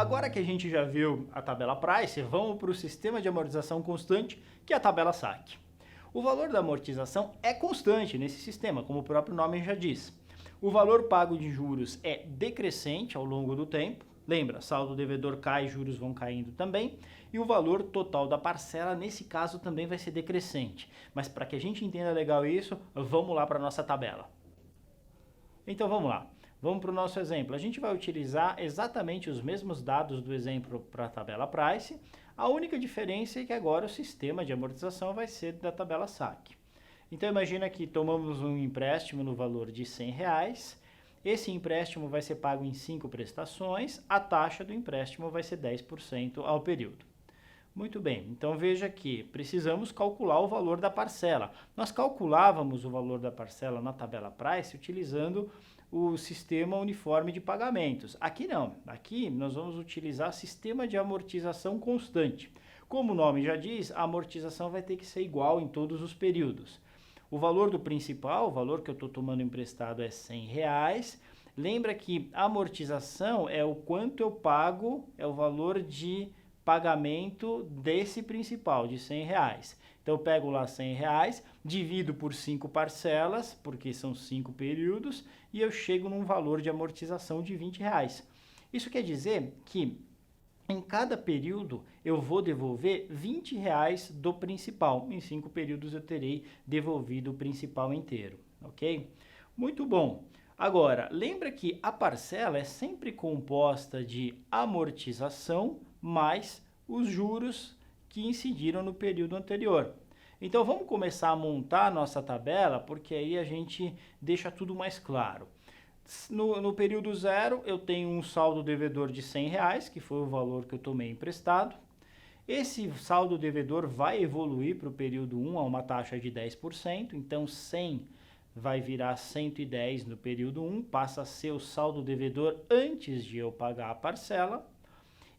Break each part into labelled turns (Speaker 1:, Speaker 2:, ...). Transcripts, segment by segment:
Speaker 1: Agora que a gente já viu a tabela Price, vamos para o sistema de amortização constante, que é a tabela SAC. O valor da amortização é constante nesse sistema, como o próprio nome já diz. O valor pago de juros é decrescente ao longo do tempo. Lembra, saldo devedor cai, juros vão caindo também. E o valor total da parcela, nesse caso, também vai ser decrescente. Mas para que a gente entenda legal isso, vamos lá para a nossa tabela. Então vamos lá. Vamos para o nosso exemplo. A gente vai utilizar exatamente os mesmos dados do exemplo para a tabela Price. A única diferença é que agora o sistema de amortização vai ser da tabela SAC. Então imagina que tomamos um empréstimo no valor de R$100. Esse empréstimo vai ser pago em 5 prestações. A taxa do empréstimo vai ser 10% ao período. Muito bem, então veja que precisamos calcular o valor da parcela. Nós calculávamos o valor da parcela na tabela Price utilizando o sistema uniforme de pagamentos. Aqui não, aqui nós vamos utilizar sistema de amortização constante. Como o nome já diz, a amortização vai ter que ser igual em todos os períodos. O valor do principal, o valor que eu estou tomando emprestado é R$100. Lembra que a amortização é o quanto eu pago, é o valor de pagamento desse principal, de R$100. Então eu pego lá R$100, divido por 5 parcelas, porque são 5 períodos, e eu chego num valor de amortização de R$20. Isso quer dizer que em cada período eu vou devolver R$20 do principal. Em 5 períodos eu terei devolvido o principal inteiro, ok? Muito bom. Agora, lembra que a parcela é sempre composta de amortização mais os juros que incidiram no período anterior. Então vamos começar a montar a nossa tabela, porque aí a gente deixa tudo mais claro. No período 0 eu tenho um saldo devedor de R$100, que foi o valor que eu tomei emprestado. Esse saldo devedor vai evoluir para o período 1 a uma taxa de 10%, então 100 vai virar 110 no período 1, passa a ser o saldo devedor antes de eu pagar a parcela.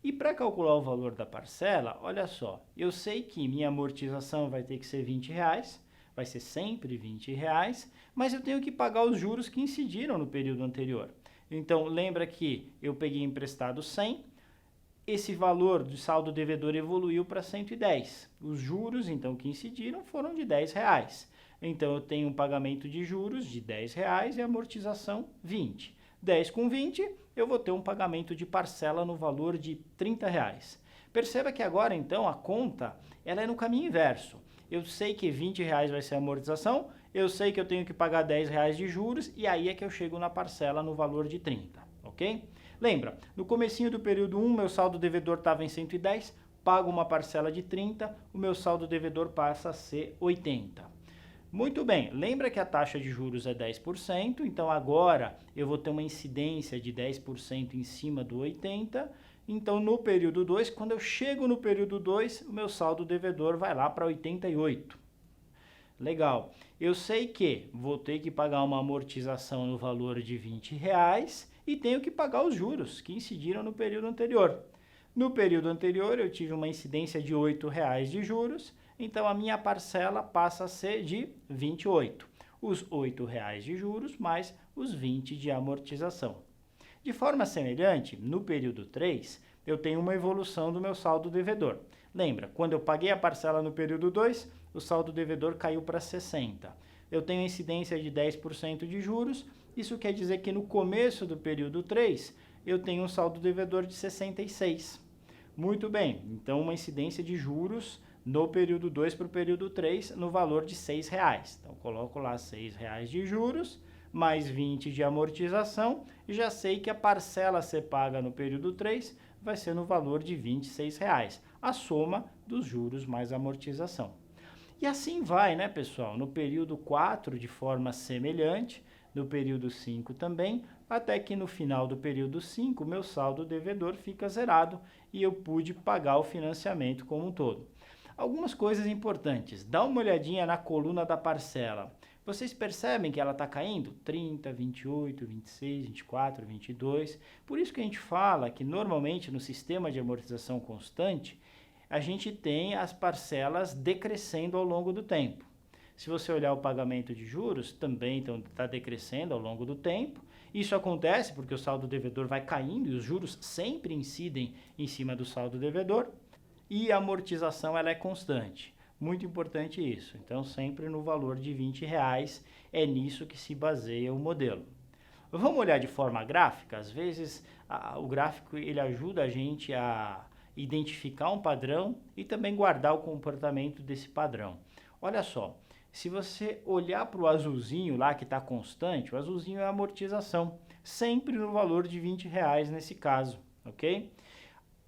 Speaker 1: E para calcular o valor da parcela, olha só, eu sei que minha amortização vai ter que ser R$20, vai ser sempre R$20, mas eu tenho que pagar os juros que incidiram no período anterior. Então, lembra que eu peguei emprestado 100, esse valor do saldo devedor evoluiu para 110. Os juros, então, que incidiram foram de R$10. Então, eu tenho um pagamento de juros de R$10 e amortização 20. 10 com 20, eu vou ter um pagamento de parcela no valor de R$30. Perceba que agora, então, a conta ela é no caminho inverso. Eu sei que R$20 vai ser a amortização, eu sei que eu tenho que pagar R$10 de juros, e aí é que eu chego na parcela no valor de 30, ok? Lembra, no comecinho do período 1, meu saldo devedor estava em 110, pago uma parcela de 30, o meu saldo devedor passa a ser 80. Muito bem, lembra que a taxa de juros é 10%, então agora eu vou ter uma incidência de 10% em cima do 80%, então no período 2, quando eu chego no período 2, o meu saldo devedor vai lá para 88. Legal, eu sei que vou ter que pagar uma amortização no valor de R$20 e tenho que pagar os juros que incidiram no período anterior. No período anterior eu tive uma incidência de R$8 de juros, então a minha parcela passa a ser de 28. Os R$8 de juros mais os 20 de amortização. De forma semelhante, no período 3, eu tenho uma evolução do meu saldo devedor. Lembra, quando eu paguei a parcela no período 2, o saldo devedor caiu para 60. Eu tenho incidência de 10% de juros, isso quer dizer que no começo do período 3, eu tenho um saldo devedor de 66. Muito bem, então uma incidência de juros no período 2 para o período 3 no valor de R$6. Então, coloco lá R$6 de juros, mais 20 de amortização, e já sei que a parcela a ser paga no período 3 vai ser no valor de R$26, a soma dos juros mais amortização. E assim vai, né, pessoal? No período 4, de forma semelhante, no período 5 também, até que no final do período 5, meu saldo devedor fica zerado e eu pude pagar o financiamento como um todo. Algumas coisas importantes, dá uma olhadinha na coluna da parcela. Vocês percebem que ela está caindo? 30, 28, 26, 24, 22. Por isso que a gente fala que normalmente no sistema de amortização constante, a gente tem as parcelas decrescendo ao longo do tempo. Se você olhar o pagamento de juros, também está decrescendo ao longo do tempo. Isso acontece porque o saldo devedor vai caindo e os juros sempre incidem em cima do saldo devedor. E a amortização ela é constante. Muito importante isso. Então, sempre no valor de R$20, é nisso que se baseia o modelo. Vamos olhar de forma gráfica? Às vezes, o gráfico ele ajuda a gente a identificar um padrão e também guardar o comportamento desse padrão. Olha só, se você olhar para o azulzinho lá que está constante, o azulzinho é a amortização, sempre no valor de R$20 nesse caso, ok?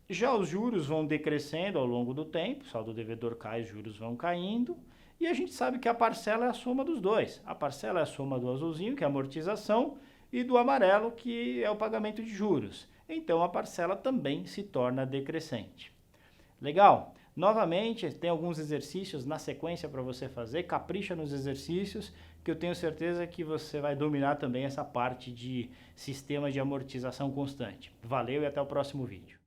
Speaker 1: Já os juros vão decrescendo ao longo do tempo, o saldo devedor cai, os juros vão caindo, e a gente sabe que a parcela é a soma dos dois. A parcela é a soma do azulzinho, que é a amortização, e do amarelo, que é o pagamento de juros. Então, a parcela também se torna decrescente. Legal? Novamente, tem alguns exercícios na sequência para você fazer. Capricha nos exercícios, que eu tenho certeza que você vai dominar também essa parte de sistema de amortização constante. Valeu e até o próximo vídeo.